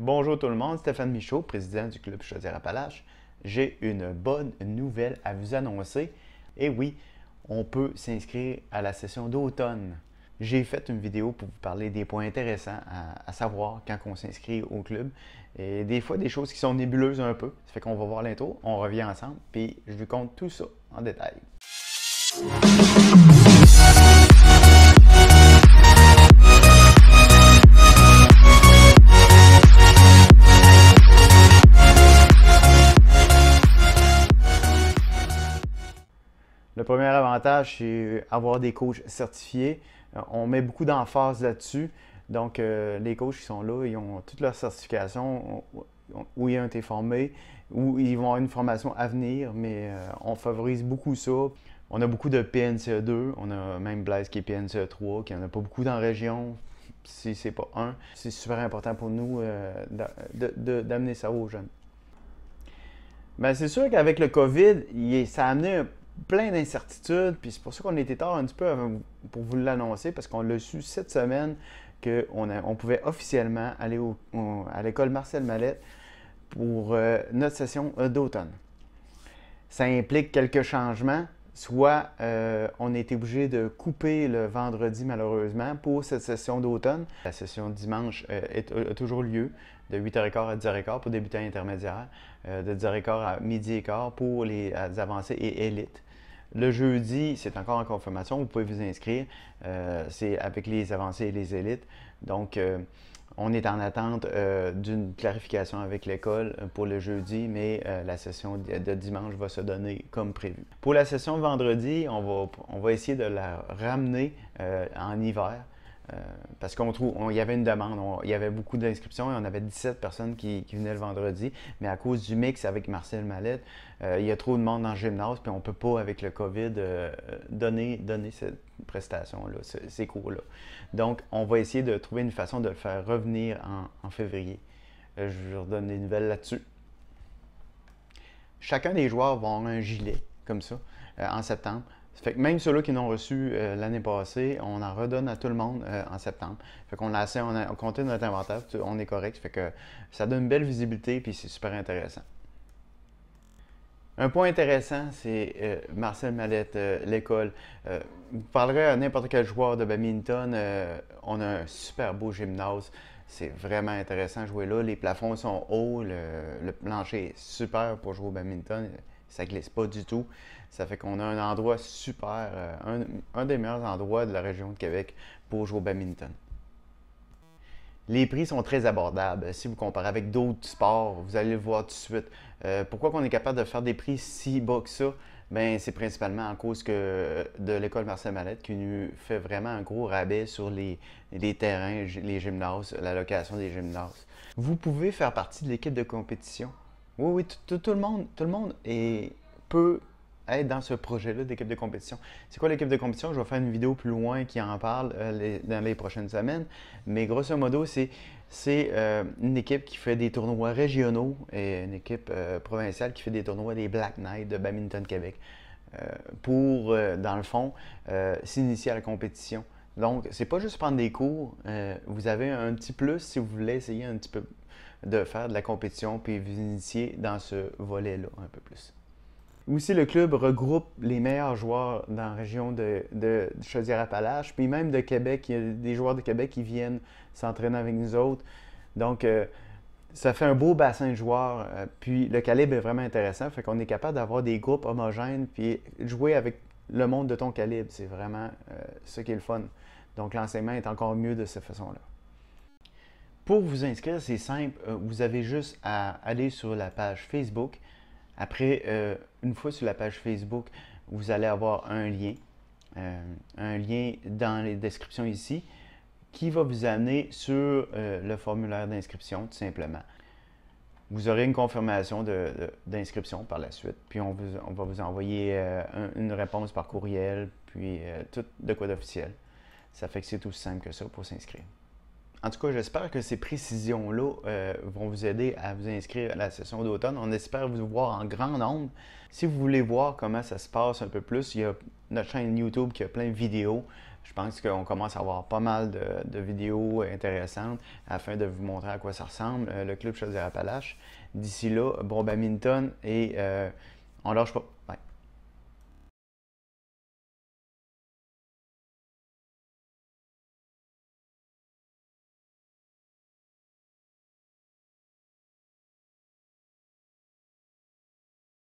Bonjour tout le monde, Stéphane Michaud, président du Club Chaudière-Appalaches. J'ai une bonne nouvelle à vous annoncer. Et oui, on peut s'inscrire à la session d'automne. J'ai fait une vidéo pour vous parler des points intéressants à savoir quand on s'inscrit au club. Et des fois, des choses qui sont nébuleuses un peu. Ça fait qu'on va voir l'intro, on revient ensemble, puis je vous compte tout ça en détail. Le premier avantage, c'est avoir des coachs certifiés. On met beaucoup d'emphase là-dessus. Donc, les coachs qui sont là, ils ont toutes leurs certifications, où ils ont été formés, où ils vont avoir une formation à venir, mais on favorise beaucoup ça. On a beaucoup de PNCE2, on a même Blaise qui est PNCE3, qui n'en a pas beaucoup dans la région, si c'est pas un. C'est super important pour nous d'amener ça aux jeunes. Bien, c'est sûr qu'avec le COVID, ça a amené plein d'incertitudes, puis c'est pour ça qu'on était tard un petit peu pour vous l'annoncer, parce qu'on l'a su cette semaine qu'on pouvait officiellement aller à l'école Marcel Mallette pour notre session d'automne. Ça implique quelques changements. Soit on a été obligé de couper le vendredi malheureusement pour cette session d'automne. La session dimanche a toujours lieu de 8h15 à 10h15 pour débutants intermédiaires, de 10h15 à midi et quart pour les avancés et élites. Le jeudi, c'est encore en confirmation, vous pouvez vous inscrire. C'est avec les avancés et les élites. Donc, on est en attente d'une clarification avec l'école pour le jeudi, mais la session de dimanche va se donner comme prévu. Pour la session de vendredi, on va essayer de la ramener en hiver. Parce qu'il y avait une demande, il y avait beaucoup d'inscriptions et on avait 17 personnes qui venaient le vendredi, mais à cause du mix avec Marcel Mallette, il y a trop de monde dans le gymnase, puis on ne peut pas, avec le COVID, donner cette prestation-là, ces cours-là. Donc, on va essayer de trouver une façon de le faire revenir en février. Je vous redonne des nouvelles là-dessus. Chacun des joueurs va avoir un gilet, comme ça, en septembre. Ça fait que même ceux-là qui l'ont reçu l'année passée, on en redonne à tout le monde en septembre. Fait qu'on a compté notre inventaire, on est correct. Fait que ça donne une belle visibilité puis c'est super intéressant. Un point intéressant, c'est Marcel Mallette, l'école. Vous parlerez à n'importe quel joueur de badminton, on a un super beau gymnase. C'est vraiment intéressant de jouer là. Les plafonds sont hauts, le plancher est super pour jouer au badminton. Ça ne glisse pas du tout. Ça fait qu'on a un endroit super, un des meilleurs endroits de la région de Québec pour jouer au badminton. Les prix sont très abordables. Si vous comparez avec d'autres sports, vous allez le voir tout de suite. Pourquoi on est capable de faire des prix si bas que ça? Ben, c'est principalement à cause de l'école Marcel Mallette qui nous fait vraiment un gros rabais sur les terrains, les gymnases, la location des gymnases. Vous pouvez faire partie de l'équipe de compétition. Oui, tout le monde peut être dans ce projet-là d'équipe de compétition. C'est quoi l'équipe de compétition? Je vais faire une vidéo plus loin qui en parle dans les prochaines semaines. Mais grosso modo, c'est une équipe qui fait des tournois régionaux et une équipe provinciale qui fait des tournois des Black Knights de Badminton Québec pour, dans le fond, s'initier à la compétition. Donc, c'est pas juste prendre des cours. Vous avez un petit plus si vous voulez essayer un petit peu de faire de la compétition puis vous initier dans ce volet-là un peu plus. Aussi, le club regroupe les meilleurs joueurs dans la région de Chaudière-Appalaches, puis même de Québec. Il y a des joueurs de Québec qui viennent s'entraîner avec nous autres. Donc, ça fait un beau bassin de joueurs. Puis, le calibre est vraiment intéressant. Fait qu'on est capable d'avoir des groupes homogènes, puis jouer avec le monde de ton calibre. C'est vraiment ce qui est le fun. Donc, l'enseignement est encore mieux de cette façon-là. Pour vous inscrire, c'est simple. Vous avez juste à aller sur la page Facebook. Après, une fois sur la page Facebook, vous allez avoir un lien dans les descriptions ici, qui va vous amener sur le formulaire d'inscription, tout simplement. Vous aurez une confirmation d'inscription par la suite, puis on va vous envoyer une réponse par courriel, puis tout de quoi d'officiel. Ça fait que c'est aussi simple que ça pour s'inscrire. En tout cas, j'espère que ces précisions-là vont vous aider à vous inscrire à la session d'automne. On espère vous voir en grand nombre. Si vous voulez voir comment ça se passe un peu plus, il y a notre chaîne YouTube qui a plein de vidéos Je pense qu'on commence à avoir pas mal de vidéos intéressantes afin de vous montrer à quoi ça ressemble, le club Chaudière-Appalaches. D'ici là, bon badminton et on lâche pas. Bye.